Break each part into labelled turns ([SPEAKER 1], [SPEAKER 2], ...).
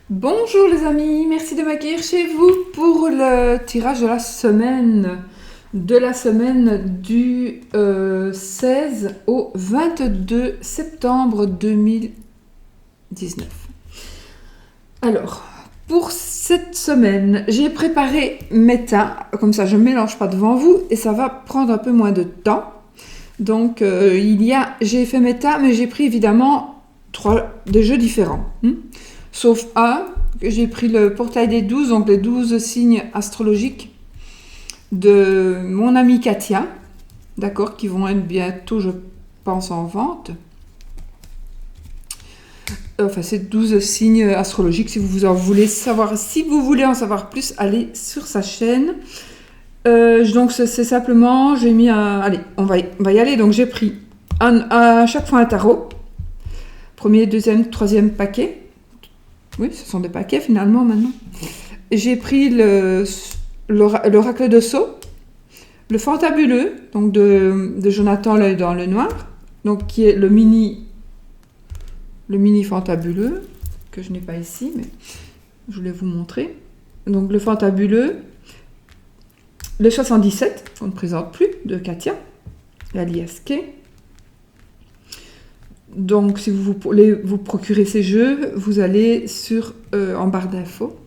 [SPEAKER 1] Bonjour les amis, merci de m'accueillir chez vous pour le tirage de la semaine du 16 au 22 septembre 2019. Alors, pour cette semaine, j'ai préparé mes teints, comme ça je ne mélange pas devant vous et ça va prendre un peu moins de temps. Donc j'ai fait mes teints, mais j'ai pris évidemment des jeux différents. Sauf un, que j'ai pris le portail des 12, donc les 12 signes astrologiques de mon amie Katia, d'accord, qui vont être bientôt, je pense, en vente. Enfin, c'est 12 signes astrologiques. Si vous voulez en savoir plus, allez sur sa chaîne. Donc, c'est simplement, j'ai mis un... Allez, on va y aller. Donc, j'ai pris à chaque fois un tarot. Premier, deuxième, troisième paquet. Oui, ce sont des paquets finalement maintenant. J'ai pris l'oracle de Sceaux, le fantabuleux, donc de Jonathan L'œil dans le noir, donc qui est le mini fantabuleux, que je n'ai pas ici, mais je voulais vous montrer. Donc le fantabuleux, le 77, qu'on ne présente plus, de Katia, la Liasquet. Donc, si vous voulez vous procurer ces jeux, vous allez en barre d'infos.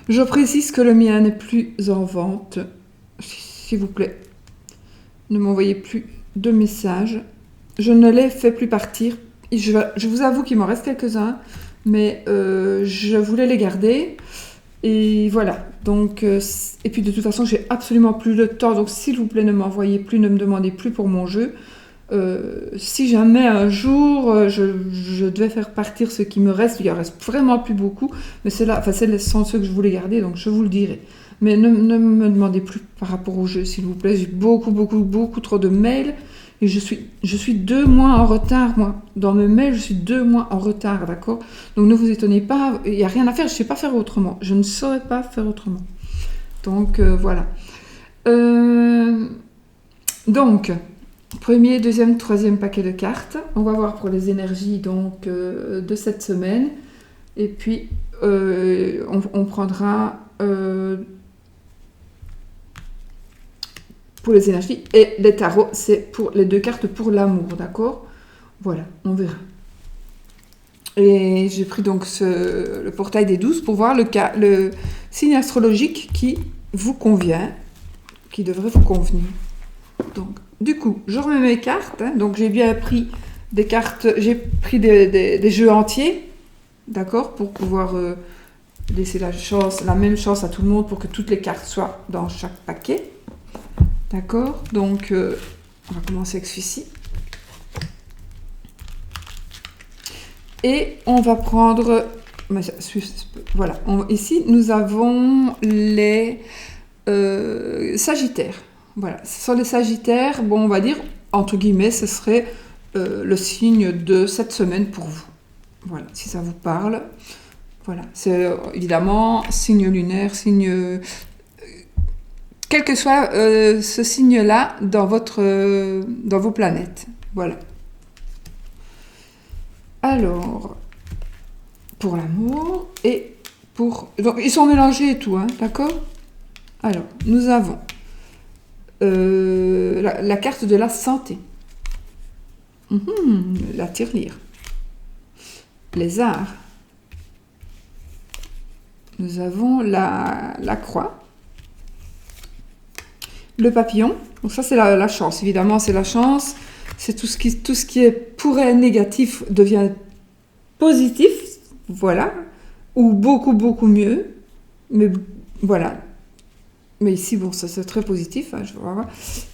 [SPEAKER 1] Je précise que le mien n'est plus en vente. S'il vous plaît, ne m'envoyez plus de messages. Je ne les fais plus partir. Je vous avoue qu'il m'en reste quelques-uns, mais je voulais les garder. Et voilà. Donc, et puis de toute façon, j'ai absolument plus le temps. Donc, s'il vous plaît, ne m'envoyez plus, ne me demandez plus pour mon jeu. Si jamais un jour je devais faire partir ce qui me reste, il en reste vraiment plus beaucoup, mais ce sont ceux que je voulais garder, donc je vous le dirai. Mais ne me demandez plus par rapport au jeu, s'il vous plaît. J'ai beaucoup trop de mails et je suis 2 mois en retard, moi. Dans mes mails, je suis 2 mois en retard, d'accord? Donc ne vous étonnez pas, il n'y a rien à faire, je ne sais pas faire autrement. Je ne saurais pas faire autrement. Donc voilà. Donc... Premier, deuxième, troisième paquet de cartes. On va voir pour les énergies donc de cette semaine. Et puis, on prendra pour les énergies. Et les tarots, c'est pour les 2 cartes pour l'amour, d'accord? Voilà, on verra. Et j'ai pris donc le portail des 12 pour voir le signe astrologique qui vous convient, qui devrait vous convenir. Donc, du coup, je remets mes cartes. Donc, j'ai bien pris des cartes. J'ai pris des jeux entiers, d'accord, pour pouvoir laisser la même chance à tout le monde pour que toutes les cartes soient dans chaque paquet. D'accord. Donc, on va commencer avec celui-ci. Et on va prendre... Voilà. Ici, nous avons les Sagittaires. Voilà, ce sont les Sagittaires. Bon, on va dire, entre guillemets, ce serait le signe de cette semaine pour vous. Voilà, si ça vous parle. Voilà, c'est évidemment signe lunaire, quel que soit ce signe-là dans vos planètes. Voilà. Alors, pour l'amour et pour... Donc, ils sont mélangés et tout, hein, d'accord? Alors, nous avons... la carte de la santé, la tirelire, les arts, nous avons la croix, le papillon. Donc ça c'est la chance, évidemment c'est la chance, c'est tout ce qui pourrait être négatif devient positif, voilà, ou beaucoup mieux, mais voilà. Mais ici, bon, ça c'est très positif, hein, je vais voir.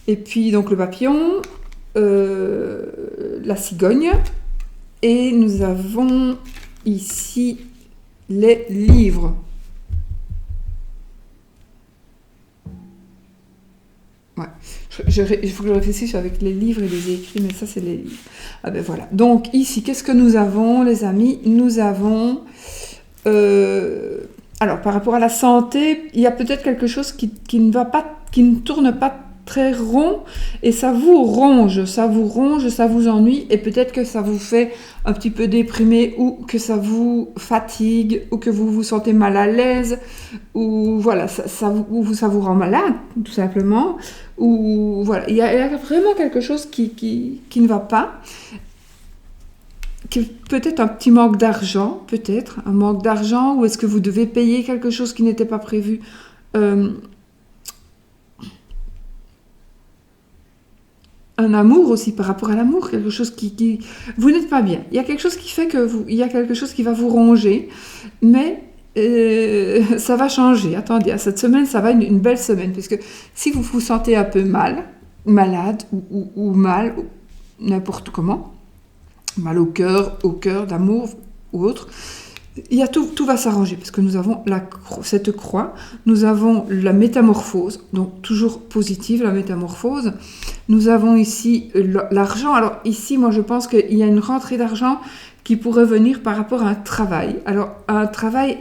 [SPEAKER 1] Et puis, donc, le papillon, la cigogne. Et nous avons ici les livres. Ouais. Il faut que je réfléchisse avec les livres et les écrits, mais ça, c'est les livres. Ah ben voilà. Donc, ici, qu'est-ce que nous avons, les amis? Nous avons... Alors, par rapport à la santé, il y a peut-être quelque chose qui ne tourne pas très rond, et ça vous ronge, ça vous ennuie, et peut-être que ça vous fait un petit peu déprimer, ou que ça vous fatigue, ou que vous vous sentez mal à l'aise, ou voilà, ça vous rend malade, tout simplement, ou voilà, il y a vraiment quelque chose qui ne va pas, peut-être un petit manque d'argent, peut-être un manque d'argent, ou est-ce que vous devez payer quelque chose qui n'était pas prévu. Un amour aussi, par rapport à l'amour, quelque chose qui... Vous n'êtes pas bien. Il y a quelque chose qui fait que il y a quelque chose qui va vous ronger, mais ça va changer. Attendez, cette semaine, ça va être une belle semaine, parce que si vous vous sentez un peu malade, ou mal, ou n'importe comment, mal au cœur d'amour ou autre, tout va s'arranger, parce que nous avons cette croix, nous avons la métamorphose, donc toujours positive la métamorphose. Nous avons ici l'argent. Alors ici, moi je pense qu'il y a une rentrée d'argent qui pourrait venir par rapport à un travail. Alors un travail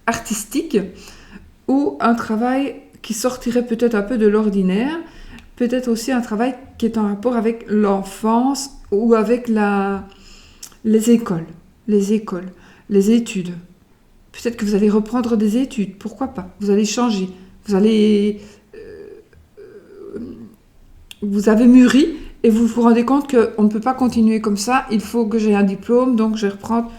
[SPEAKER 1] artistique, ou un travail qui sortirait peut-être un peu de l'ordinaire, peut-être aussi un travail qui est en rapport avec l'enfance, ou avec les écoles, les études. Peut-être que vous allez reprendre des études, pourquoi pas. Vous allez changer, vous avez mûri, et vous vous rendez compte qu'on ne peut pas continuer comme ça, il faut que j'ai un diplôme, donc je vais reprendre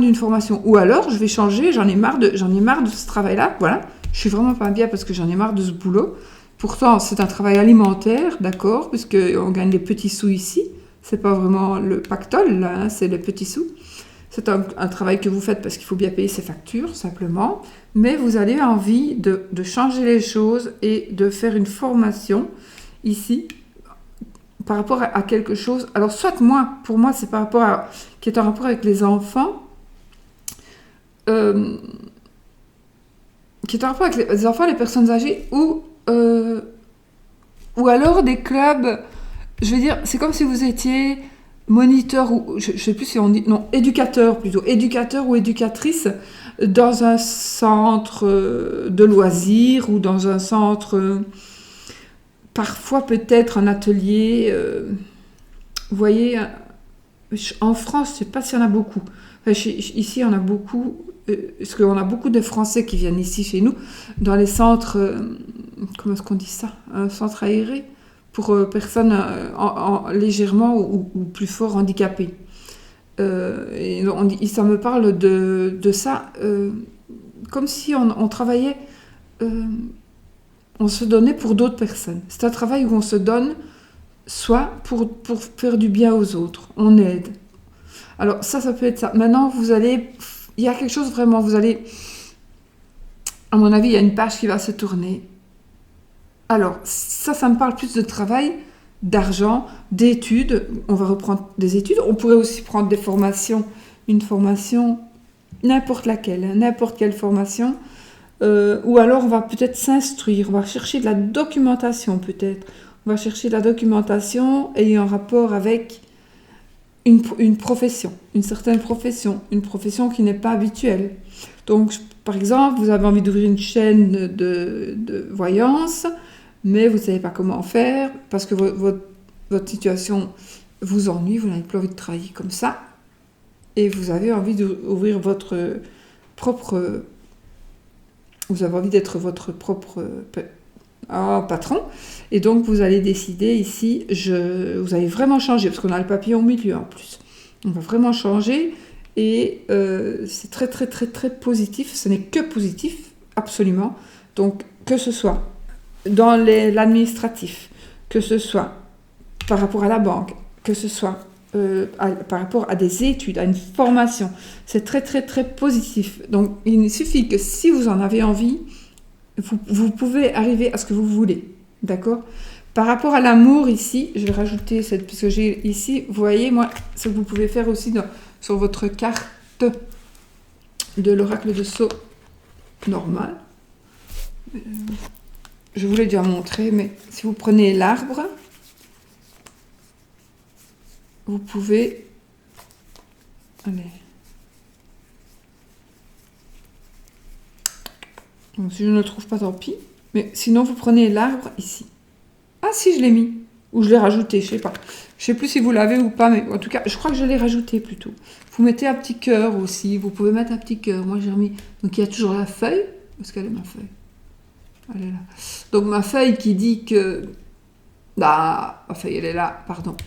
[SPEAKER 1] une formation. Ou alors, je vais changer, j'en ai marre de ce travail-là, voilà. Je suis vraiment pas bien parce que j'en ai marre de ce boulot. Pourtant, c'est un travail alimentaire, d'accord, puisqu'on gagne des petits sous ici. C'est pas vraiment le pactole, là, hein, c'est les petits sous. C'est un travail que vous faites parce qu'il faut bien payer ses factures, simplement. Mais vous avez envie de changer les choses et de faire une formation ici par rapport à quelque chose. Alors, soit pour moi, c'est par rapport à... qui est en rapport avec les enfants. Qui est en rapport avec les enfants, les personnes âgées, ou alors des clubs... Je veux dire, c'est comme si vous étiez... moniteur, ou je ne sais plus si on dit, non, éducateur plutôt, éducateur ou éducatrice dans un centre de loisirs, ou dans un centre, parfois peut-être un atelier, vous voyez, en France, je ne sais pas s'il y en a beaucoup. Enfin, ici, il y en a beaucoup, parce qu'on a beaucoup de Français qui viennent ici chez nous, dans les centres, comment est-ce qu'on dit ça, un centre aéré, pour personnes légèrement ou plus fort handicapées. Et ça me parle de ça, comme si on travaillait, on se donnait pour d'autres personnes. C'est un travail où on se donne, soit pour faire du bien aux autres, on aide. Alors ça peut être ça. Maintenant, il y a quelque chose vraiment, vous allez, à mon avis, il y a une page qui va se tourner. Alors, ça me parle plus de travail, d'argent, d'études. On va reprendre des études. On pourrait aussi prendre des formations, une formation, n'importe laquelle, hein, n'importe quelle formation. Ou alors, on va peut-être s'instruire. On va chercher de la documentation, peut-être. On va chercher de la documentation ayant rapport avec une profession, une certaine profession, une profession qui n'est pas habituelle. Donc, par exemple, vous avez envie d'ouvrir une chaîne de voyance, mais vous ne savez pas comment faire parce que votre situation vous ennuie, vous n'avez plus envie de travailler comme ça, et vous avez envie d'ouvrir votre propre... Vous avez envie d'être votre propre patron, et donc vous allez décider ici, vous allez vraiment changer, parce qu'on a le papillon au milieu en plus. On va vraiment changer, et c'est très très très très positif, ce n'est que positif, absolument. Donc que ce soit dans l'administratif, que ce soit par rapport à la banque, que ce soit par rapport à des études, à une formation, c'est très très très positif. Donc il suffit que si vous en avez envie, vous pouvez arriver à ce que vous voulez, d'accord? Par rapport à l'amour ici, je vais rajouter parce que j'ai ici, vous voyez, moi, ce que vous pouvez faire aussi sur votre carte de l'oracle de Sceaux normal. Je vous l'ai déjà montré, mais si vous prenez l'arbre, vous pouvez... Allez. Donc, si je ne le trouve pas, tant pis. Mais sinon, vous prenez l'arbre ici. Ah si, je l'ai mis. Ou je l'ai rajouté, je sais pas. Je sais plus si vous l'avez ou pas, mais en tout cas, je crois que je l'ai rajouté plutôt. Vous mettez un petit cœur aussi. Vous pouvez mettre un petit cœur. Moi, j'ai remis... Donc, il y a toujours la feuille. Où est-ce qu'elle est, ma feuille? Elle est là. Donc, ma feuille qui dit que... Ah, ma feuille, elle est là, pardon.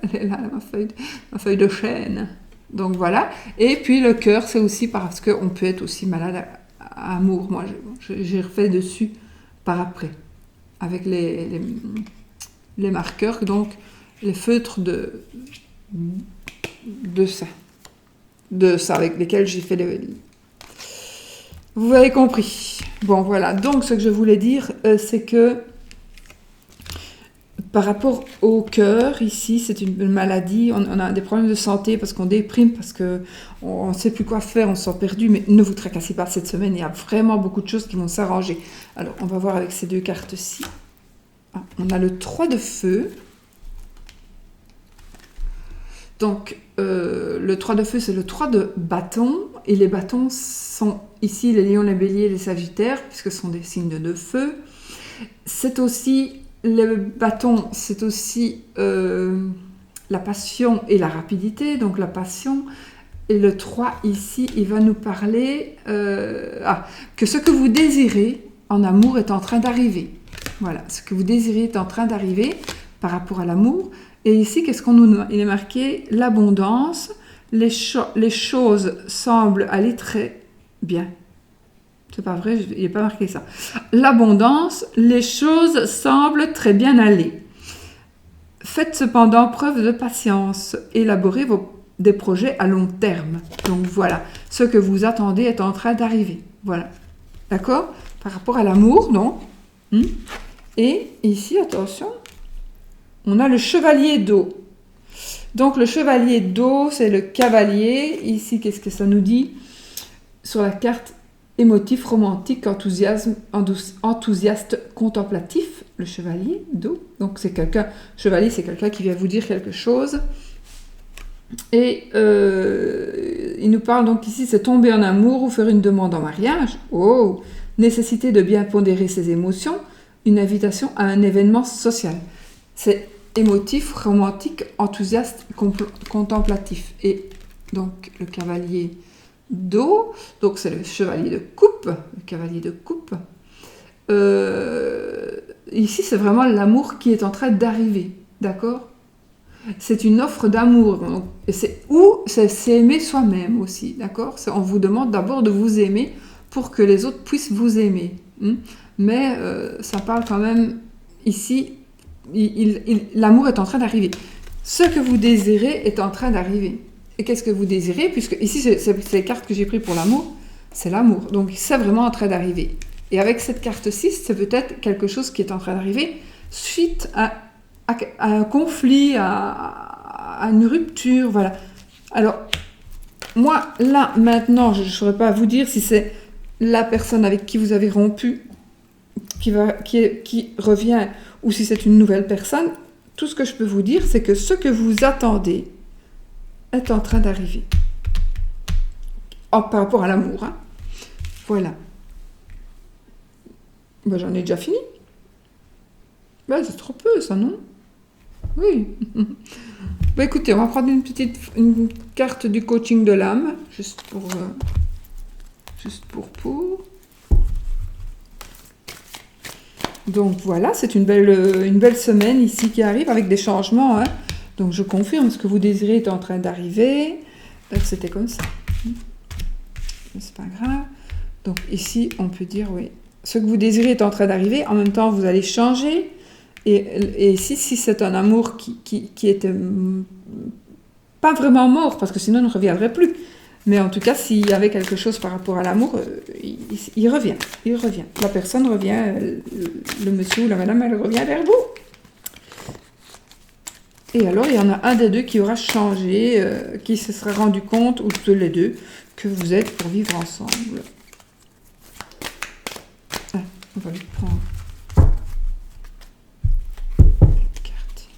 [SPEAKER 1] Elle est là, ma feuille de chêne. Donc, voilà. Et puis, le cœur, c'est aussi parce qu'on peut être aussi malade à amour. Moi, j'ai refait dessus par après. Avec les marqueurs, donc les feutres de ça, avec lesquels j'ai fait les... Vous avez compris. Bon, voilà. Donc, ce que je voulais dire, c'est que par rapport au cœur, ici, c'est une maladie. On a des problèmes de santé parce qu'on déprime, parce qu'on ne sait plus quoi faire, on se sent perdu. Mais ne vous tracassez pas cette semaine. Il y a vraiment beaucoup de choses qui vont s'arranger. Alors, on va voir avec ces deux cartes-ci. Ah, on a le 3 de feu. Donc, le 3 de feu, c'est le 3 de bâton. Et les bâtons sont ici les lions, les béliers, les sagittaires, puisque ce sont des signes de feu. C'est aussi, le bâton, c'est aussi la passion et la rapidité. Donc, la passion. Et le 3, ici, il va nous parler que ce que vous désirez en amour est en train d'arriver. Voilà, ce que vous désirez est en train d'arriver par rapport à l'amour. Et ici, qu'est-ce qu'on nous... Il est marqué l'abondance, les choses semblent aller très bien. C'est pas vrai, il n'est pas marqué ça. L'abondance, les choses semblent très bien aller. Faites cependant preuve de patience. Élaborez des projets à long terme. Donc voilà, ce que vous attendez est en train d'arriver. Voilà. D'accord? Par rapport à l'amour, donc. Et ici, attention, on a le chevalier d'eau. Donc le chevalier d'eau, c'est le cavalier. Ici, qu'est-ce que ça nous dit? Sur la carte, émotif, romantique, enthousiaste, contemplatif, le chevalier d'eau. Donc c'est quelqu'un, chevalier, c'est quelqu'un qui vient vous dire quelque chose. Et il nous parle donc ici, c'est tomber en amour ou faire une demande en mariage. Oh, nécessité de bien pondérer ses émotions, une invitation à un événement social. C'est émotif, romantique, enthousiaste, contemplatif. Et donc le cavalier d'eau, donc c'est le chevalier de coupe, le cavalier de coupe. Ici, c'est vraiment l'amour qui est en train d'arriver, d'accord? C'est une offre d'amour. C'est aimer soi-même aussi, d'accord? On vous demande d'abord de vous aimer pour que les autres puissent vous aimer. Mais ça parle quand même, ici, l'amour est en train d'arriver. Ce que vous désirez est en train d'arriver. Et qu'est-ce que vous désirez? Puisque ici, c'est les cartes que j'ai prises pour l'amour, c'est l'amour. Donc, c'est vraiment en train d'arriver. Et avec cette carte 6, c'est peut-être quelque chose qui est en train d'arriver suite à un conflit, à une rupture, voilà. Alors, moi, là, maintenant, je ne saurais pas vous dire si c'est la personne avec qui vous avez rompu qui revient ou si c'est une nouvelle personne. Tout ce que je peux vous dire, c'est que ce que vous attendez est en train d'arriver. Par rapport à l'amour, hein. Voilà. Ben, j'en ai déjà fini. Ben, c'est trop peu, ça, non? Oui. Ben, écoutez, on va prendre une carte du coaching de l'âme, juste pour. Donc voilà, c'est une belle semaine ici qui arrive avec des changements. Hein. Donc je confirme, ce que vous désirez est en train d'arriver. C'était comme ça. C'est pas grave. Donc ici, on peut dire, oui, ce que vous désirez est en train d'arriver. En même temps, vous allez changer. Et si c'est un amour qui était pas vraiment mort, parce que sinon, il ne reviendrait plus. Mais en tout cas, s'il y avait quelque chose par rapport à l'amour, il revient. La personne revient, le monsieur ou la madame, elle revient vers vous. Et alors, il y en a un des deux qui aura changé, qui se sera rendu compte, ou tous les deux, que vous êtes pour vivre ensemble. Ah, on va lui prendre une carte.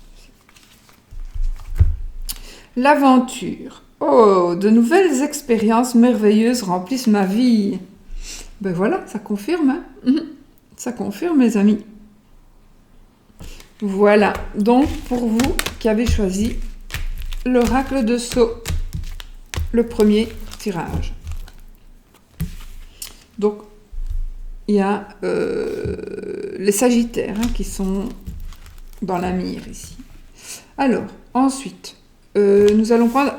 [SPEAKER 1] L'aventure. Oh, de nouvelles expériences merveilleuses remplissent ma vie. Ben voilà, ça confirme. Hein. Ça confirme, mes amis. Voilà, donc pour vous qui avez choisi l'oracle de Sceaux, le premier tirage. Donc, il y a les Sagittaires qui sont dans la mire ici. Alors, ensuite, nous allons prendre...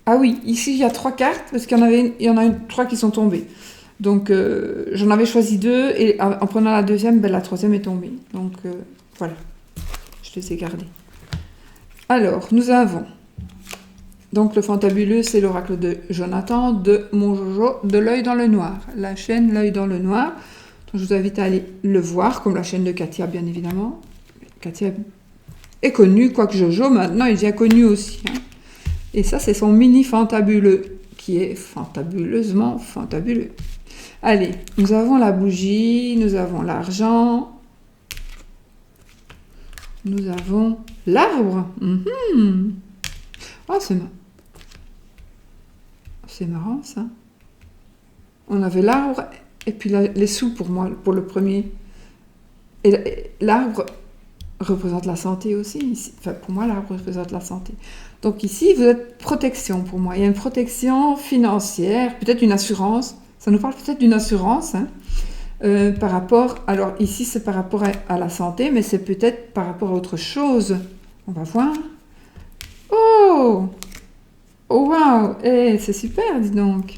[SPEAKER 1] Ah oui, ici il y a 3 cartes, parce qu'il y en a 3 qui sont tombées. Donc, j'en avais choisi 2, et en prenant la deuxième, la troisième est tombée. Donc, voilà, je les ai gardées. Alors, nous avons... Donc, le fantabuleux, c'est l'oracle de Jonathan, de mon Jojo, de l'œil dans le noir. La chaîne L'œil dans le noir. Donc, je vous invite à aller le voir, comme la chaîne de Katia, bien évidemment. Katia est connue, quoique Jojo, maintenant, il devient connu aussi. Et ça, c'est son mini fantabuleux, qui est fantabuleusement fantabuleux. Allez, nous avons la bougie, nous avons l'argent, nous avons l'arbre. Oh, c'est marrant, ça. On avait l'arbre, et puis les sous pour moi, pour le premier. Et l'arbre représente la santé aussi. Ici. Enfin, pour moi, l'arbre représente la santé. Donc ici, vous êtes protection pour moi. Il y a une protection financière, peut-être une assurance. Ça nous parle peut-être d'une assurance. Par rapport... Alors ici, c'est par rapport à la santé, mais c'est peut-être par rapport à autre chose. On va voir. Oh! Oh, waouh! C'est super, dis donc.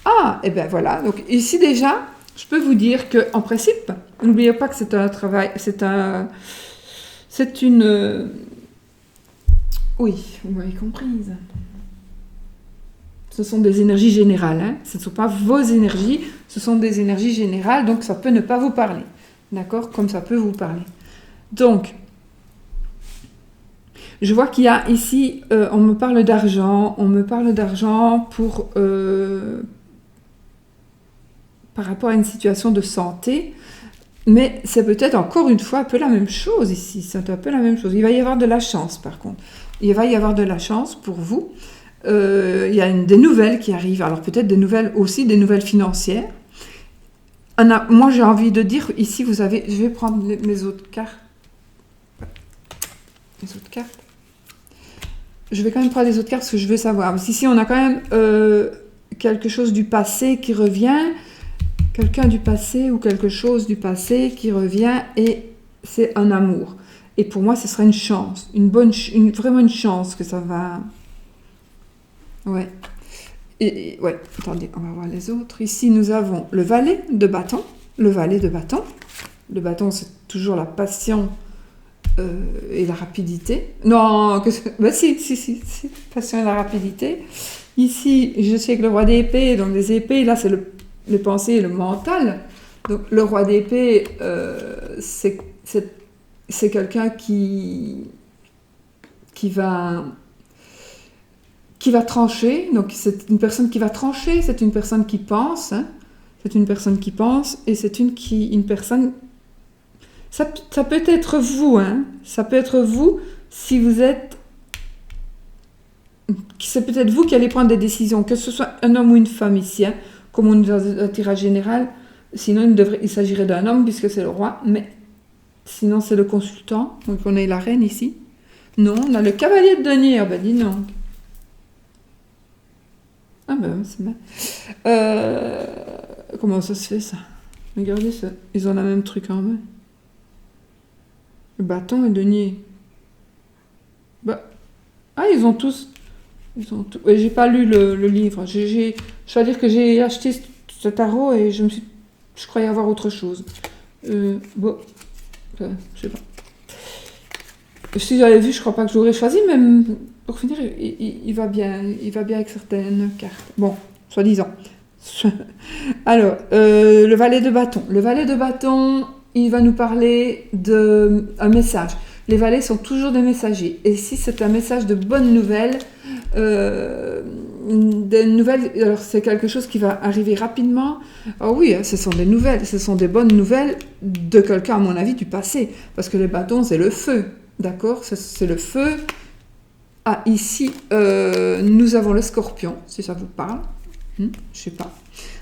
[SPEAKER 1] Ah, et bien voilà. Donc ici, déjà, je peux vous dire qu'en principe, n'oubliez pas que c'est un travail... C'est une... Oui, vous m'avez comprise. Ce sont des énergies générales. Ce ne sont pas vos énergies, ce sont des énergies générales, donc ça peut ne pas vous parler. D'accord? Comme ça peut vous parler. Donc, je vois qu'il y a ici, on me parle d'argent pour... par rapport à une situation de santé, mais c'est peut-être encore une fois un peu la même chose ici. C'est un peu la même chose. Il va y avoir de la chance, par contre. Il va y avoir de la chance pour vous. Il y a des nouvelles qui arrivent. Alors peut-être des nouvelles aussi, des nouvelles financières. Moi, j'ai envie de dire, ici, vous avez... Je vais prendre mes autres cartes. Les autres cartes. Je vais quand même prendre les autres cartes parce que je veux savoir. Parce qu'ici, on a quand même quelque chose du passé qui revient. Quelqu'un du passé ou quelque chose du passé qui revient et c'est un amour. Et pour moi, ce sera une chance, vraiment une chance que ça va... Ouais. Ouais, attendez, on va voir les autres. Ici, nous avons le valet de bâton. Le valet de bâton. Le bâton, c'est toujours la passion et la rapidité. Non, si, passion et la rapidité. Ici, je sais que le roi d'épée, donc les épées, là, c'est les pensées et le mental. Donc, le roi d'épée, c'est quelqu'un qui va trancher. Donc, c'est une personne qui va trancher, c'est une personne qui pense. C'est une personne qui pense et c'est une personne... Ça peut être vous, ça peut être vous si vous êtes... C'est peut-être vous qui allez prendre des décisions, que ce soit un homme ou une femme ici, comme on dit dans un tirage général. Sinon, il s'agirait d'un homme puisque c'est le roi, mais sinon c'est le consultant. Donc on a la reine ici. Non, on a le cavalier de denier. Ah ben dis donc. Ah ben c'est bien. Comment ça se fait ça? Regardez ça. Ils ont le même truc en main. Le bâton et denier. Bah. Ah, ils ont tous. Ouais, j'ai pas lu le livre. Je dois dire que j'ai acheté ce tarot et je croyais avoir autre chose. Bon, je sais pas. Si j'avais vu, je crois pas que je l'aurais choisi, mais pour finir, il va bien. Il va bien avec certaines cartes. Bon, soi-disant. Alors, le valet de bâton. Le valet de bâton, il va nous parler d'un message. Les valets sont toujours des messagers. Et si c'est un message de bonnes nouvelles, alors c'est quelque chose qui va arriver rapidement. Ah oui, ce sont des nouvelles, ce sont des bonnes nouvelles de quelqu'un, à mon avis, du passé. Parce que les bâtons, c'est le feu. D'accord? C'est le feu. Ah, ici, nous avons le scorpion, si ça vous parle. Je sais pas.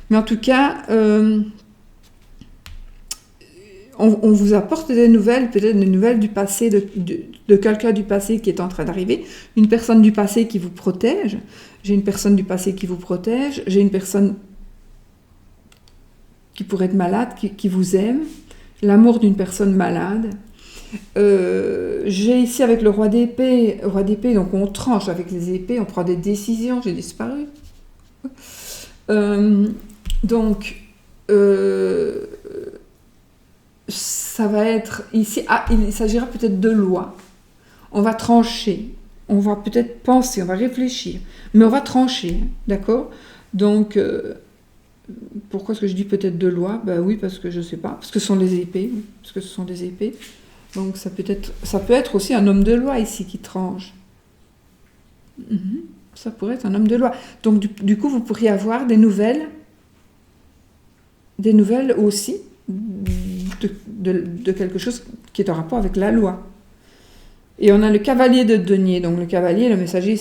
[SPEAKER 1] Mais en tout cas, on vous apporte des nouvelles, peut-être des nouvelles du passé, de quelqu'un du passé qui est en train d'arriver, une personne du passé qui vous protège. J'ai une personne du passé qui vous protège, j'ai une personne qui pourrait être malade, qui vous aime, l'amour d'une personne malade. J'ai ici avec le roi d'épée, donc on tranche avec les épées, on prend des décisions, j'ai disparu. Donc, ça va être ici, il s'agira peut-être de loi. On va trancher, on va peut-être penser, on va réfléchir, mais on va trancher, d'accord? Donc, pourquoi est-ce que je dis peut-être de loi? Ben oui, parce que je ne sais pas, parce que ce sont des épées, parce que ce sont des épées. Donc ça peut être aussi un homme de loi ici qui tranche. Ça pourrait être un homme de loi. Donc du coup, vous pourriez avoir des nouvelles aussi de quelque chose qui est en rapport avec la loi. Et on a le cavalier de denier. Donc le cavalier, le messager,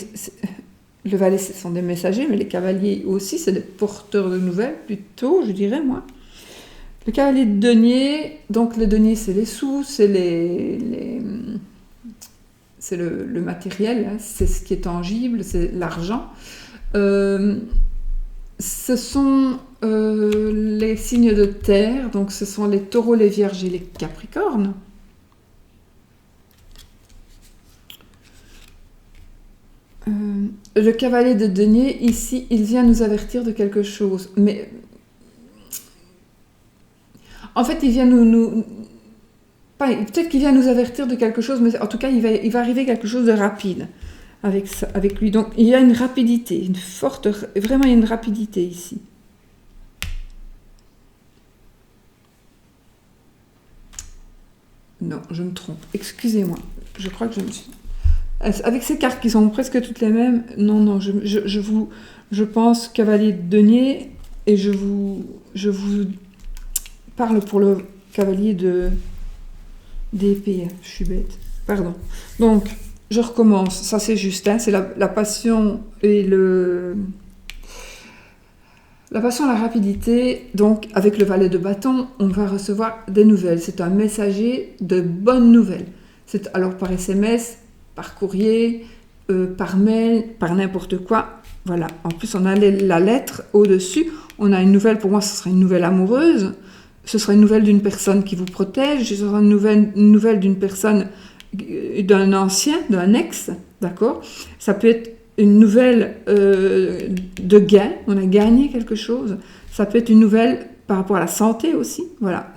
[SPEAKER 1] le valet, ce sont des messagers, mais les cavaliers aussi, c'est des porteurs de nouvelles, plutôt, je dirais, moi. Le cavalier de denier, donc le denier, c'est les sous, c'est c'est le matériel, hein, c'est ce qui est tangible, c'est l'argent. Ce sont les signes de terre, donc ce sont les taureaux, les vierges et les capricornes. Le cavalier de denier, ici, il vient nous avertir de quelque chose. Mais en fait, il vient peut-être qu'il vient nous avertir de quelque chose, mais en tout cas, il va arriver quelque chose de rapide avec lui. Donc, il y a une rapidité, vraiment, il y a une rapidité ici. Non, je me trompe. Excusez-moi. Je crois que je me suis... Avec ces cartes qui sont presque toutes les mêmes, non, je pense cavalier de denier, et je vous parle pour le cavalier d'épée. Je suis bête. Pardon. Donc, je recommence. Ça, c'est juste. Hein, c'est la passion et la passion et la rapidité. Donc, avec le valet de bâton, on va recevoir des nouvelles. C'est un messager de bonnes nouvelles. C'est alors par SMS, par courrier, par mail, par n'importe quoi. Voilà. En plus, on a la lettre au-dessus. On a une nouvelle. Pour moi, ce sera une nouvelle amoureuse. Ce sera une nouvelle d'une personne qui vous protège, ce sera une nouvelle d'une personne, d'un ancien, d'un ex, d'accord? Ça peut être une nouvelle de gain, on a gagné quelque chose. Ça peut être une nouvelle par rapport à la santé aussi, voilà.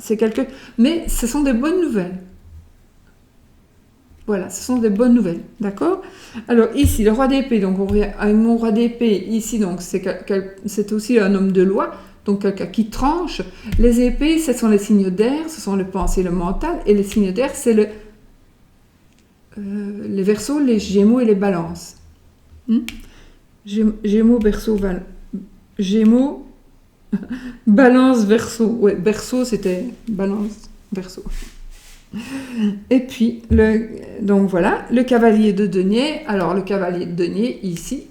[SPEAKER 1] Mais ce sont des bonnes nouvelles. Voilà, ce sont des bonnes nouvelles, d'accord? Alors ici, le roi d'épée, donc on revient avec mon roi d'épée, ici, donc c'est aussi un homme de loi, donc quelqu'un qui tranche. Les épées, ce sont les signes d'air, ce sont le pensée, le mental, et les signes d'air, c'est les Verseaux, les Gémeaux et les Balances. Gémeaux, Gémeaux, Balance, Verseau. Ouais, Verseau, c'était Balance, Verseau. Et puis, donc voilà, le cavalier de denier. Alors, le cavalier de denier, ici,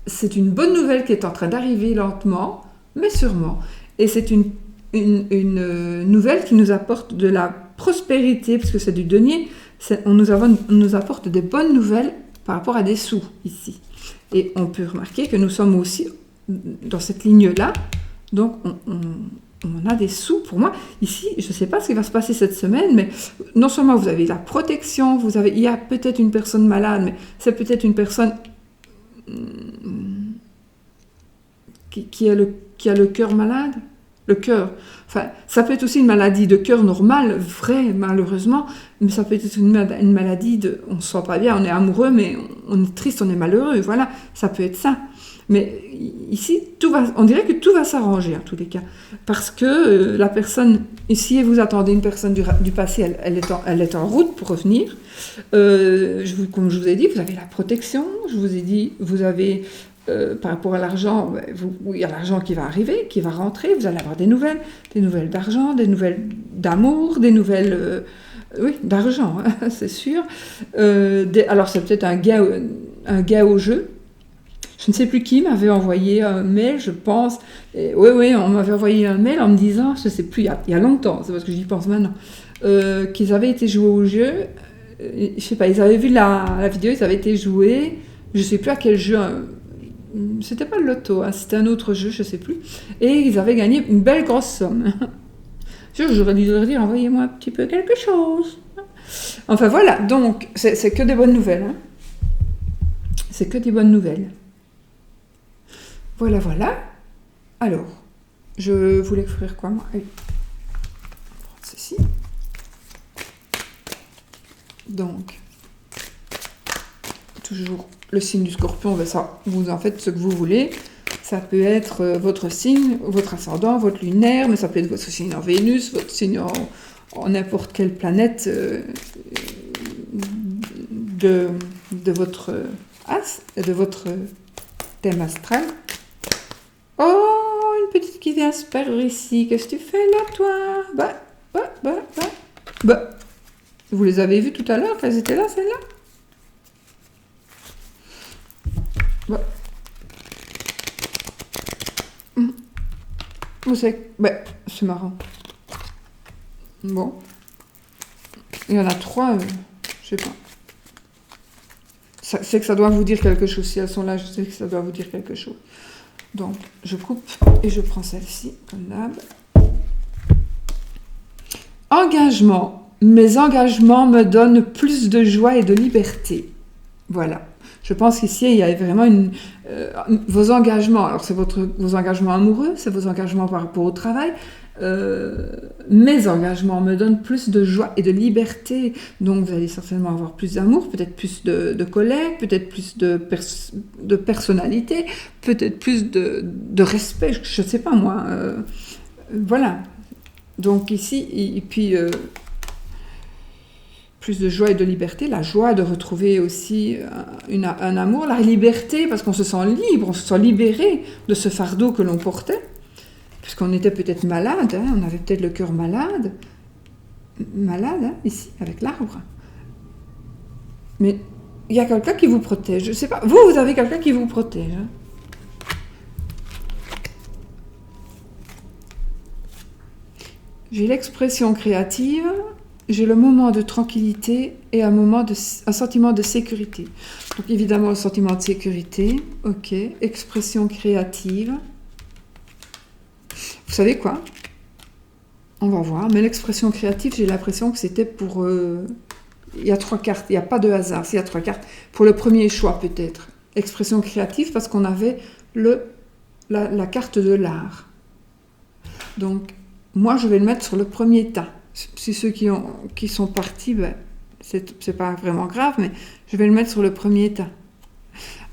[SPEAKER 1] c'est une bonne nouvelle qui est en train d'arriver lentement, mais sûrement. Et c'est une nouvelle qui nous apporte de la prospérité, parce que c'est du denier. On nous apporte des bonnes nouvelles par rapport à des sous, ici. Et on peut remarquer que nous sommes aussi dans cette ligne-là. Donc, on a des sous. Pour moi, ici, je ne sais pas ce qui va se passer cette semaine, mais non seulement vous avez la protection, il y a peut-être une personne malade, mais c'est peut-être une personne qui a le cœur malade. Le cœur. Enfin, ça peut être aussi une maladie de cœur normale, vraie, malheureusement, mais ça peut être une maladie on ne se sent pas bien, on est amoureux, mais on est triste, on est malheureux, voilà, ça peut être ça. Mais ici, on dirait que tout va s'arranger, en tous les cas. Parce que la personne, si vous attendez une personne du passé, elle est en route pour revenir. Comme je vous ai dit, vous avez la protection. Je vous ai dit, vous avez, par rapport à l'argent, il y a l'argent qui va arriver, qui va rentrer. Vous allez avoir des nouvelles d'argent, des nouvelles d'amour, des nouvelles... d'argent, hein, c'est sûr. Alors, c'est peut-être un gain au jeu. Je ne sais plus qui m'avait envoyé un mail, je pense. Oui, on m'avait envoyé un mail en me disant, je ne sais plus, il y a longtemps, c'est parce que j'y pense maintenant, qu'ils avaient été joués au jeu. Je ne sais pas, ils avaient vu la vidéo, ils avaient été joués. Je ne sais plus à quel jeu. C'était pas le loto, hein, c'était un autre jeu, je ne sais plus. Et ils avaient gagné une belle grosse somme. J'aurais dû leur dire, envoyez-moi un petit peu quelque chose. Enfin voilà, donc c'est que des bonnes nouvelles. Hein. C'est que des bonnes nouvelles. Voilà, voilà. Alors, je voulais offrir quoi, moi? On va prendre ceci. Donc, toujours le signe du scorpion, ben ça, vous en faites ce que vous voulez. Ça peut être votre signe, votre ascendant, votre lunaire, mais ça peut être votre signe en Vénus, votre signe en n'importe quelle planète de votre as, de votre thème astral. Oh, une petite qui vient se perdre ici. Qu'est-ce que tu fais là, toi? Bah. Vous les avez vues tout à l'heure, qu'elles étaient là, celles-là? Bah. Vous savez, c'est marrant. Bon. Il y en a 3, je sais pas. C'est que ça doit vous dire quelque chose. Si elles sont là, je sais que ça doit vous dire quelque chose. Donc, je coupe et je prends celle-ci, comme d'hab. Engagement. Mes engagements me donnent plus de joie et de liberté. Voilà. Je pense qu'ici, il y a vraiment vos engagements. Alors, c'est vos engagements amoureux, c'est vos engagements par rapport au travail. Mes engagements me donnent plus de joie et de liberté. Donc, vous allez certainement avoir plus d'amour, peut-être plus de collègues, peut-être plus de personnalité, peut-être plus de respect, je ne sais pas moi. Voilà. Donc, ici, et puis... plus de joie et de liberté, la joie de retrouver aussi un amour, la liberté parce qu'on se sent libre, on se sent libéré de ce fardeau que l'on portait, puisqu'on était peut-être malade, hein, on avait peut-être le cœur malade, hein, ici, avec l'arbre. Mais il y a quelqu'un qui vous protège, je ne sais pas, vous avez quelqu'un qui vous protège. Hein. J'ai l'expression créative, j'ai le moment de tranquillité et un sentiment de sécurité. Donc évidemment le sentiment de sécurité, ok, expression créative. Vous savez quoi? On va voir, mais l'expression créative, j'ai l'impression que c'était pour... il y a 3 cartes, il n'y a pas de hasard, s'il y a 3 cartes. Pour le premier choix peut-être. Expression créative parce qu'on avait la carte de l'art. Donc moi je vais le mettre sur le premier tas. Si ceux qui sont partis, c'est pas vraiment grave, mais je vais le mettre sur le premier tas.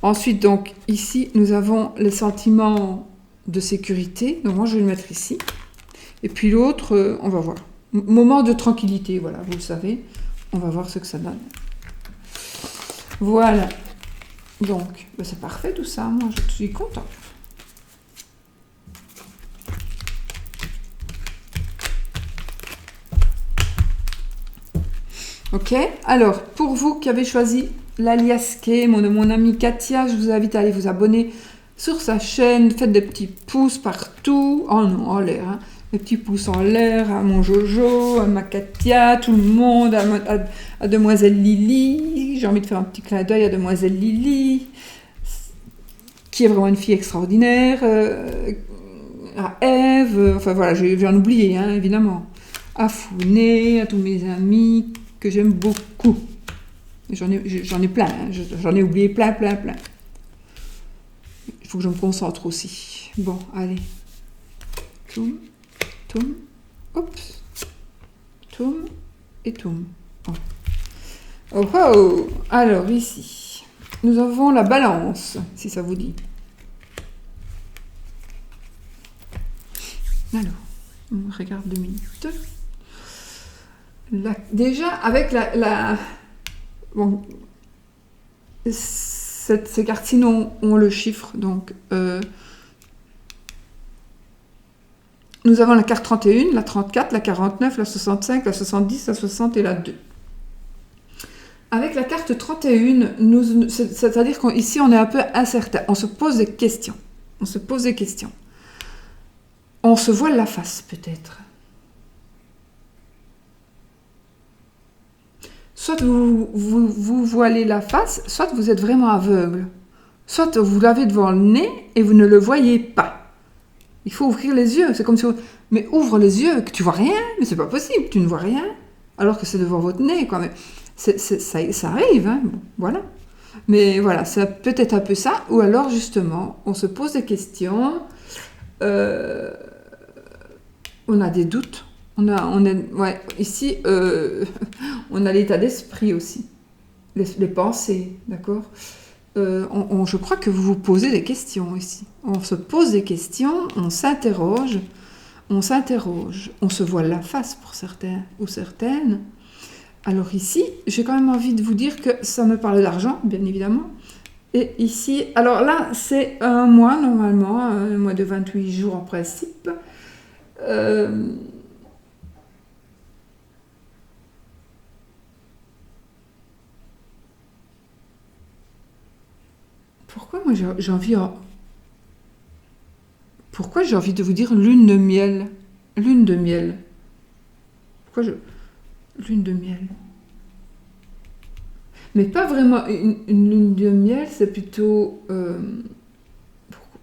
[SPEAKER 1] Ensuite, donc, ici, nous avons les sentiments de sécurité. Donc, moi, je vais le mettre ici. Et puis l'autre, on va voir. Moment de tranquillité, voilà, vous le savez. On va voir ce que ça donne. Voilà. Donc, c'est parfait tout ça. Moi, je suis contente. Ok, alors pour vous qui avez choisi l'alias Kay, de mon amie Katia, je vous invite à aller vous abonner sur sa chaîne, faites des petits pouces partout, oh non, en l'air, hein. Des petits pouces en l'air à mon Jojo, à ma Katia, tout le monde, à Demoiselle Lily, j'ai envie de faire un petit clin d'œil à Demoiselle Lily, qui est vraiment une fille extraordinaire, à Ève, enfin voilà, j'en oublié, hein, évidemment, à Founé, à tous mes amis, que j'aime beaucoup. J'en ai plein, hein. J'en ai oublié plein. Il faut que je me concentre aussi. Bon, allez. Toum, oups, toum et toum. Oh. Alors, ici, nous avons la balance, si ça vous dit. Alors, on regarde 2 minutes. Déjà, avec bon, ces cartes-ci ont le chiffre, donc nous avons la carte 31, la 34, la 49, la 65, la 70, la 60 et la 2. Avec la carte 31, c'est-à-dire qu'ici on est un peu incertain. On se pose des questions. On se pose des questions. On se voile la face peut-être. Soit vous voilez la face, soit vous êtes vraiment aveugle. Soit vous l'avez devant le nez et vous ne le voyez pas. Il faut ouvrir les yeux. C'est comme si... Mais ouvre les yeux, que tu vois rien. Mais c'est pas possible, tu ne vois rien. Alors que c'est devant votre nez, quoi. Mais ça arrive, hein. Bon, voilà. Mais voilà, c'est peut-être un peu ça. Ou alors, justement, on se pose des questions. On a des doutes. Ouais, ici, on a l'état d'esprit aussi. Les pensées, d'accord. Je crois que vous vous posez des questions ici. On se pose des questions, on s'interroge, on se voile la face pour certains ou certaines. Alors ici, j'ai quand même envie de vous dire que ça me parle d'argent, bien évidemment. Et ici, alors là, c'est un mois normalement, un mois de 28 jours en principe. Pourquoi moi j'ai envie... Pourquoi j'ai envie de vous dire lune de miel? Lune de miel. Lune de miel. Mais pas vraiment une lune de miel, c'est plutôt...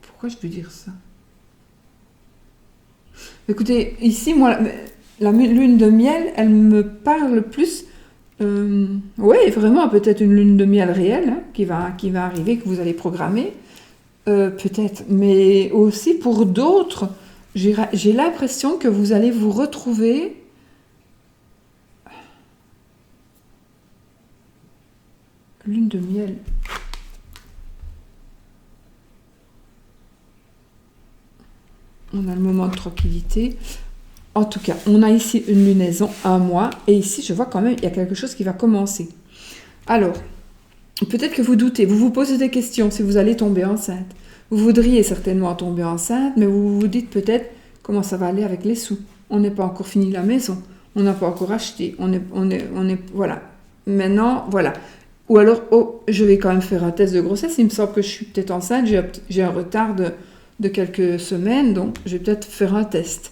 [SPEAKER 1] Pourquoi je peux dire ça? Écoutez, ici, moi, la lune de miel, elle me parle plus... oui, vraiment, peut-être une lune de miel réelle, hein, qui va arriver, que vous allez programmer. Peut-être. Mais aussi, pour d'autres, j'ai l'impression que vous allez vous retrouver... Lune de miel. On a le moment de tranquillité. En tout cas, on a ici une lunaison, un mois. Et ici, je vois quand même, il y a quelque chose qui va commencer. Alors, peut-être que vous doutez, vous vous posez des questions si vous allez tomber enceinte. Vous voudriez certainement tomber enceinte, mais vous vous dites peut-être comment ça va aller avec les sous. On n'est pas encore fini la maison. On n'a pas encore acheté. On est, voilà. Maintenant, voilà. Ou alors, oh, je vais quand même faire un test de grossesse. Il me semble que je suis peut-être enceinte. J'ai un retard de quelques semaines, donc je vais peut-être faire un test.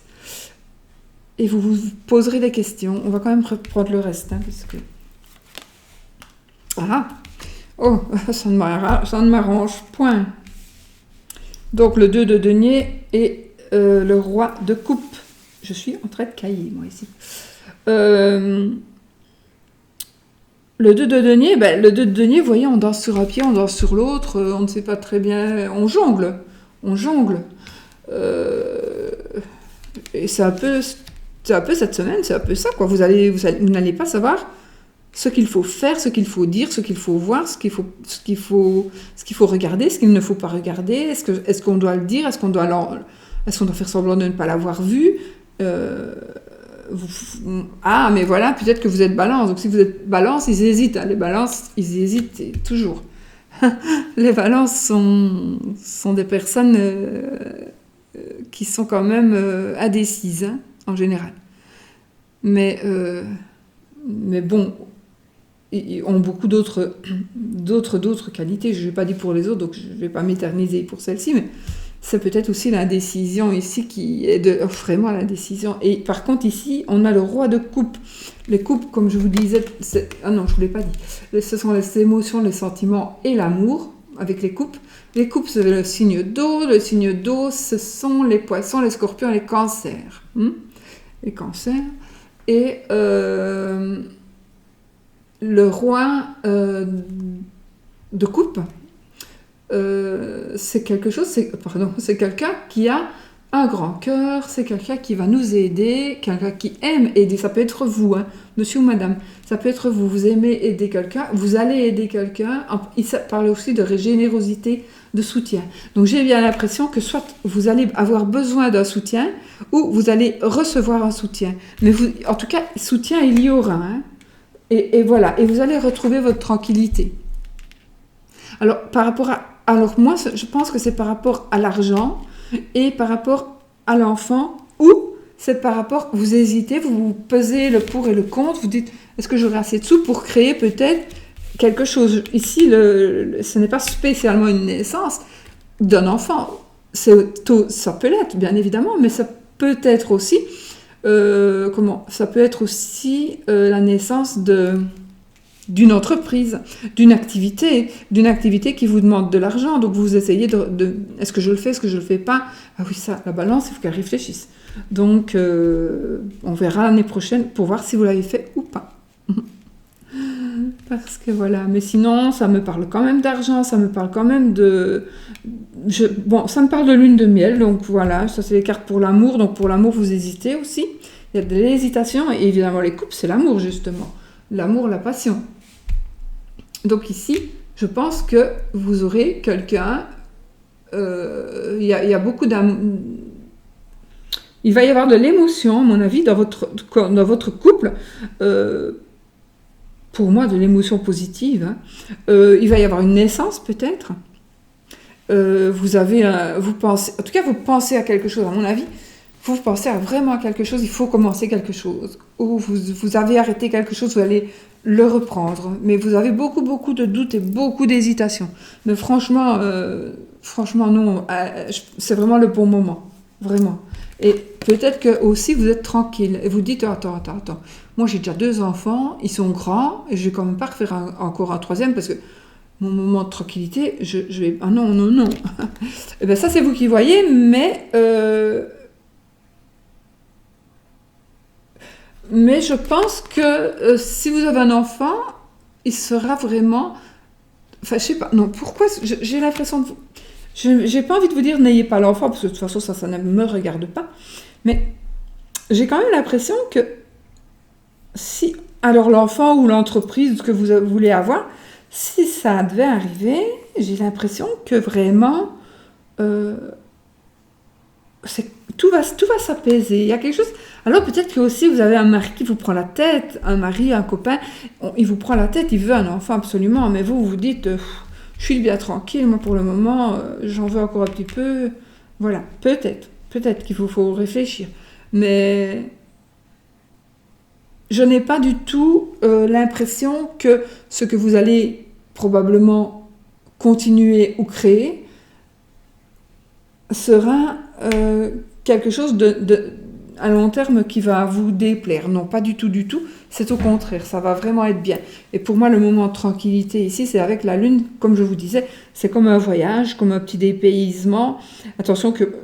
[SPEAKER 1] Et vous vous poserez des questions. On va quand même reprendre le reste, hein, parce que... Ah! Oh, ça ne m'arrange point. Donc, le 2 de denier et le roi de coupe. Je suis en train de cahier, moi, ici. Le 2 de denier, vous voyez, on danse sur un pied, on danse sur l'autre, on ne sait pas très bien, on jongle. Et c'est un peu cette semaine, c'est un peu ça, quoi. Vous n'allez pas savoir ce qu'il faut faire, ce qu'il faut dire, ce qu'il faut voir, ce qu'il faut regarder, ce qu'il ne faut pas regarder. Est-ce qu'on doit le dire, est-ce qu'on doit faire semblant de ne pas l'avoir vu? Mais voilà, peut-être que vous êtes balance. Donc si vous êtes balance, ils hésitent. Hein. Les balances, ils hésitent toujours. Les balances sont des personnes qui sont quand même indécises, hein, en général. Mais bon, ils ont beaucoup d'autres qualités. Je ne vais pas dire pour les autres, donc je ne vais pas m'éterniser pour celle-ci, mais c'est peut-être aussi l'indécision ici qui est vraiment l'indécision. Et par contre, ici, on a le roi de coupe. Les coupes, comme je vous disais, ah non, je ne vous l'ai pas dit. Ce sont les émotions, les sentiments et l'amour avec les coupes. Les coupes, c'est le signe d'eau. Le signe d'eau, ce sont les poissons, les scorpions, les cancers. Les cancers. Et le roi de coupe, c'est c'est quelqu'un qui a un grand cœur, c'est quelqu'un qui va nous aider, quelqu'un qui aime aider. Ça peut être vous, hein, monsieur ou madame, ça peut être vous. Vous aimez aider quelqu'un, vous allez aider quelqu'un. Il parle aussi de générosité, de soutien. Donc j'ai bien l'impression que soit vous allez avoir besoin d'un soutien ou vous allez recevoir un soutien. Mais en tout cas, soutien il y aura. Hein. Et voilà, et vous allez retrouver votre tranquillité. Alors moi, je pense que c'est par rapport à l'argent et par rapport à l'enfant, ou c'est par rapport, vous hésitez, vous pesez le pour et le contre, vous dites, est-ce que j'aurai assez de sous pour créer peut-être quelque chose. Ici, ce n'est pas spécialement une naissance d'un enfant. Ça peut l'être, bien évidemment, mais ça peut être aussi, ça peut être aussi la naissance d'une entreprise, d'une activité qui vous demande de l'argent. Donc vous essayez est-ce que je le fais, est-ce que je le fais pas? Ah oui, ça, la balance, il faut qu'elle réfléchisse. Donc on verra l'année prochaine pour voir si vous l'avez fait ou pas. Parce que voilà, mais sinon, ça me parle quand même d'argent, ça me parle quand même bon, ça me parle de lune de miel, donc voilà, ça c'est les cartes pour l'amour, donc pour l'amour, vous hésitez aussi. Il y a de l'hésitation, et évidemment, les couples, c'est l'amour, justement. L'amour, la passion. Donc ici, je pense que vous aurez quelqu'un, il y a beaucoup d'amour. Il va y avoir de l'émotion, à mon avis, dans votre couple. Pour moi, de l'émotion positive. Hein. Il va y avoir une naissance, peut-être. Vous pensez à quelque chose, à mon avis. Vous pensez vraiment à quelque chose, il faut commencer quelque chose. Ou vous avez arrêté quelque chose, vous allez le reprendre. Mais vous avez beaucoup, beaucoup de doutes et beaucoup d'hésitation. Mais franchement, non, c'est vraiment le bon moment. Vraiment. Et peut-être que aussi vous êtes tranquille. Et vous dites, attends. Moi, j'ai déjà 2 enfants, ils sont grands, et je vais quand même pas refaire encore un 3e, parce que mon moment de tranquillité, je vais... Ah non. Et bien ça, c'est vous qui voyez, mais je pense que si vous avez un enfant, il sera vraiment... Enfin, je sais pas, non, pourquoi... J'ai l'impression de... J'ai pas envie de vous dire n'ayez pas l'enfant, parce que de toute façon, ça ne me regarde pas. Mais j'ai quand même l'impression que si... Alors, l'enfant ou l'entreprise que vous voulez avoir, si ça devait arriver, j'ai l'impression que vraiment... tout va s'apaiser. Il y a quelque chose... Alors peut-être que aussi vous avez un mari qui vous prend la tête, un mari, un copain, il vous prend la tête, il veut un enfant absolument, mais vous dites, je suis bien tranquille, moi pour le moment, j'en veux encore un petit peu. Voilà, peut-être qu'il faut réfléchir. Mais je n'ai pas du tout l'impression que ce que vous allez probablement continuer ou créer sera quelque chose à long terme qui va vous déplaire. Non, pas du tout. C'est au contraire, ça va vraiment être bien. Et pour moi, le moment de tranquillité ici, c'est avec la lune, comme je vous disais, c'est comme un voyage, comme un petit dépaysement. Attention que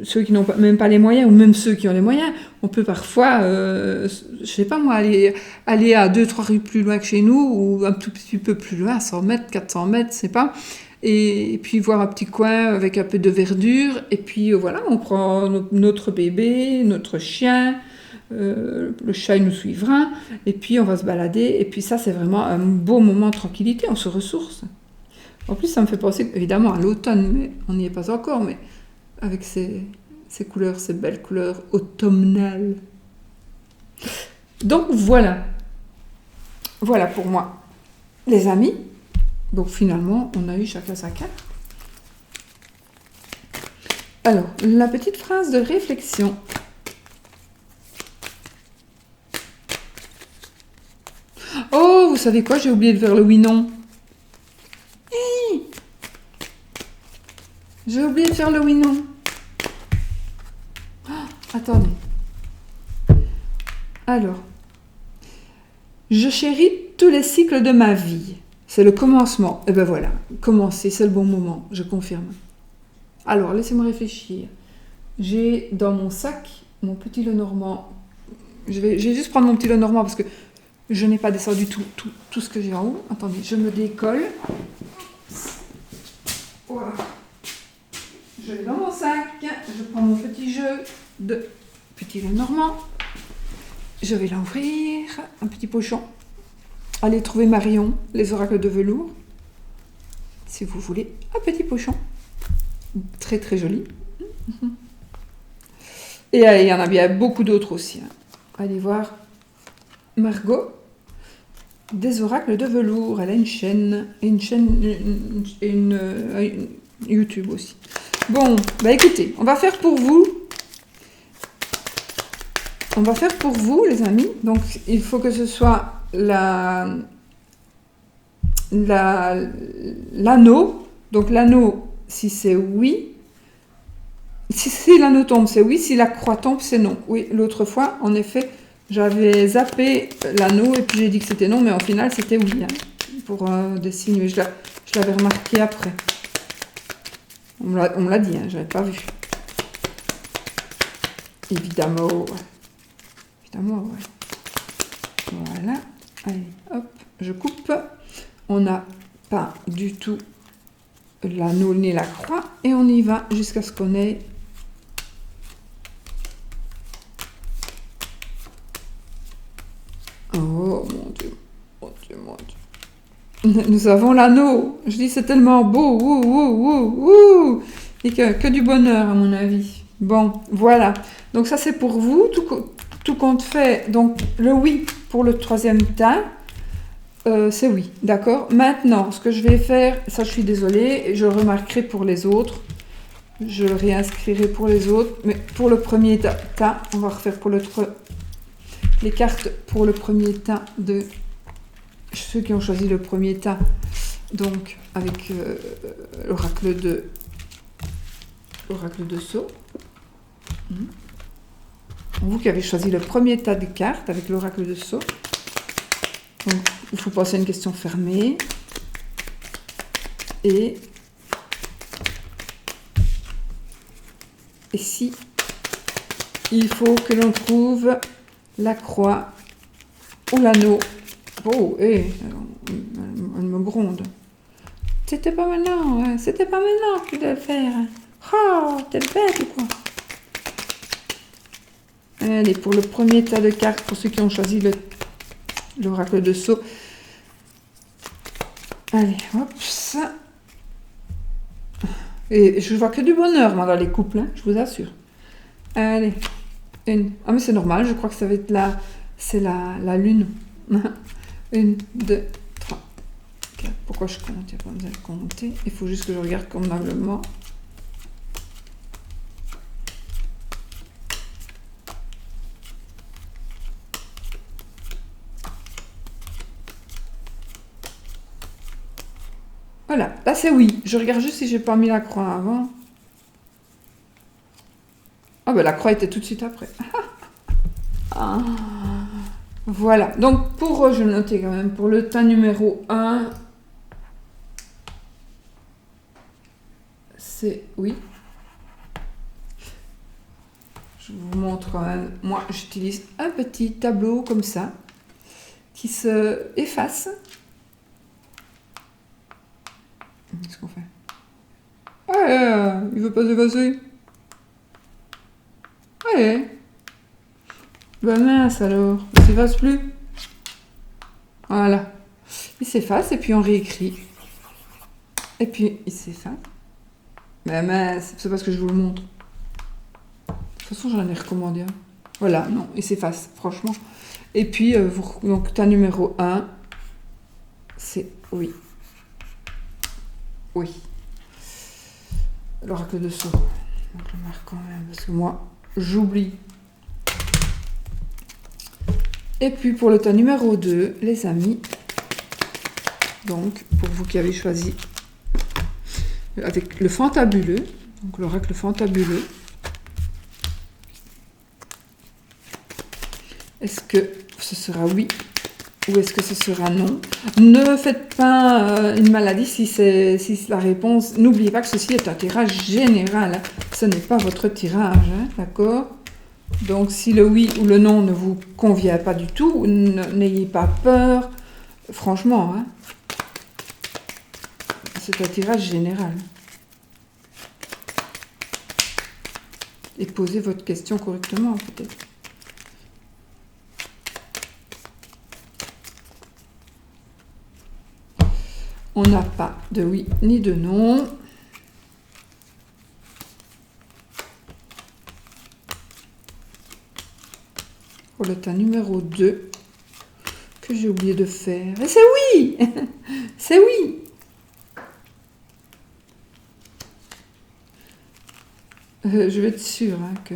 [SPEAKER 1] ceux qui n'ont même pas les moyens, ou même ceux qui ont les moyens, on peut parfois, je sais pas moi, aller à 2-3 rues plus loin que chez nous, ou un tout petit peu plus loin, 100 mètres, 400 mètres, c'est pas... Et puis voir un petit coin avec un peu de verdure, et puis voilà, on prend notre bébé, notre chien, le chat il nous suivra, et puis on va se balader, et puis ça c'est vraiment un beau moment de tranquillité, on se ressource. En plus ça me fait penser évidemment à l'automne, mais on n'y est pas encore, mais avec ces couleurs, ces belles couleurs automnales. Donc voilà pour moi, les amis. Donc finalement, on a eu chacun sa carte. Alors, la petite phrase de réflexion. Oh, vous savez quoi? J'ai oublié de faire le oui-non. Hey, j'ai oublié de faire le oui-non. Oh, attendez. Alors, je chéris tous les cycles de ma vie. C'est le commencement. Et ben voilà, commencer, c'est le bon moment, je confirme. Alors, laissez-moi réfléchir. J'ai dans mon sac mon petit Lenormand. Je vais juste prendre mon petit Lenormand parce que je n'ai pas descendu tout ce que j'ai en haut. Attendez, je me décolle. Voilà. Je vais dans mon sac. Je prends mon petit jeu de petit Lenormand. Je vais l'ouvrir. Un petit pochon. Allez trouver Marion, les oracles de velours, si vous voulez, un petit pochon, très très joli. Et il y en a bien beaucoup d'autres aussi. Hein. Allez voir Margot, des oracles de velours. Elle a une chaîne YouTube aussi. Bon, bah écoutez, on va faire pour vous. les amis. Donc, il faut que ce soit l'anneau. Donc l'anneau, si c'est oui. Si l'anneau tombe, c'est oui. Si la croix tombe, c'est non. Oui, l'autre fois, en effet, j'avais zappé l'anneau et puis j'ai dit que c'était non, mais en final, c'était oui. Hein, pour des signes. Mais je l'avais remarqué après. On me l'a dit, hein, je n'avais pas vu. Évidemment, ouais. Évidemment, ouais. Voilà. Allez, hop, je coupe. On n'a pas du tout l'anneau ni la croix. Et on y va jusqu'à ce qu'on ait... Oh mon Dieu, mon Dieu, mon Dieu. Nous avons l'anneau. Je dis, c'est tellement beau. Ouh, ouh, ouh, ouh. Et que du bonheur, à mon avis. Bon, voilà. Donc ça, c'est pour vous. Tout compte fait. Donc, le oui pour le troisième tas. C'est oui, d'accord. Maintenant, ce que je vais faire, ça je suis désolée, je remarquerai pour les autres. Je le réinscrirai pour les autres. Mais pour le premier tas, on va refaire pour les cartes pour le premier tas de ceux qui ont choisi le premier tas. Donc, avec l'oracle de Sceaux. Vous qui avez choisi le premier tas de cartes avec l'oracle de Sceaux. Donc, il faut passer à une question fermée. Et si il faut que l'on trouve la croix ou l'anneau. Oh, elle me gronde. C'était pas maintenant, hein. C'était pas maintenant que tu devais le faire. Oh, t'es bête ou quoi? Allez, pour le premier tas de cartes, pour ceux qui ont choisi l'oracle de Sceaux. Allez, hop, ça. Et je vois que du bonheur, moi, dans les couples, hein, je vous assure. Allez, une. Ah, mais c'est normal, je crois que ça va être c'est la lune. 1, 2, 3, 4. Pourquoi je compte? Il n'y a pas besoin de compter. Il faut juste que je regarde convenablement. Voilà, là c'est oui. Je regarde juste si j'ai pas mis la croix avant. Ah ben la croix était tout de suite après. Ah. Voilà, donc pour, je vais le noter quand même, pour le tas numéro 1, c'est oui. Je vous montre quand même, moi j'utilise un petit tableau comme ça, qui se efface. Qu'est-ce qu'on fait? Ouais, il veut pas s'effacer. Ouais. Ben mince alors, il s'efface plus. Voilà. Il s'efface et puis on réécrit. Et puis il s'efface. Ben mince, c'est parce que je vous le montre. De toute façon, j'en ai recommandé un. Voilà, non, il s'efface, franchement. Et puis, donc, tas numéro 1, c'est oui. Oui. L'oracle de Sceaux. Donc, je le marque quand même, parce que moi, j'oublie. Et puis, pour le tas numéro 2, les amis, donc, pour vous qui avez choisi avec le fantabuleux, donc l'oracle fantabuleux, est-ce que ce sera oui ou est-ce que ce sera non? Ne faites pas une maladie si la réponse... N'oubliez pas que ceci est un tirage général. Hein. Ce n'est pas votre tirage, hein, d'accord? Donc, si le oui ou le non ne vous convient pas du tout, n'ayez pas peur. Franchement, hein, c'est un tirage général. Et posez votre question correctement, peut-être. On n'a pas de oui ni de non. Pour le tas numéro 2, que j'ai oublié de faire. Et c'est oui. C'est oui. Je vais être sûre hein, que...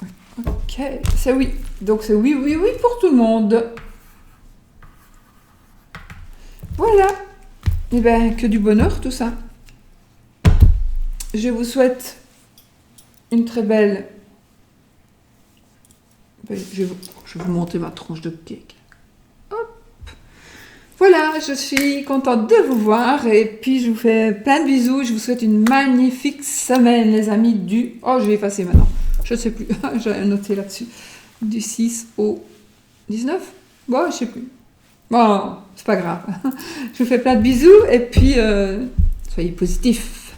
[SPEAKER 1] Ouais. Ok, c'est oui. Donc c'est oui, oui, oui pour tout le monde. Voilà. Et bien, que du bonheur tout ça. Je vous souhaite une très belle... Je vais vous montrer ma tranche de cake. Hop. Voilà, je suis contente de vous voir et puis je vous fais plein de bisous. Je vous souhaite une magnifique semaine, les amis, du... Oh, je vais effacer maintenant. Je ne sais plus. J'ai noté là-dessus. Du 6 au 19. Bon, je ne sais plus. Bon, c'est pas grave. Je vous fais plein de bisous et puis soyez positifs.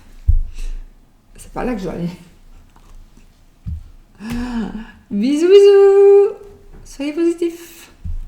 [SPEAKER 1] C'est pas là que je dois aller. Bisous, bisous. Soyez positifs.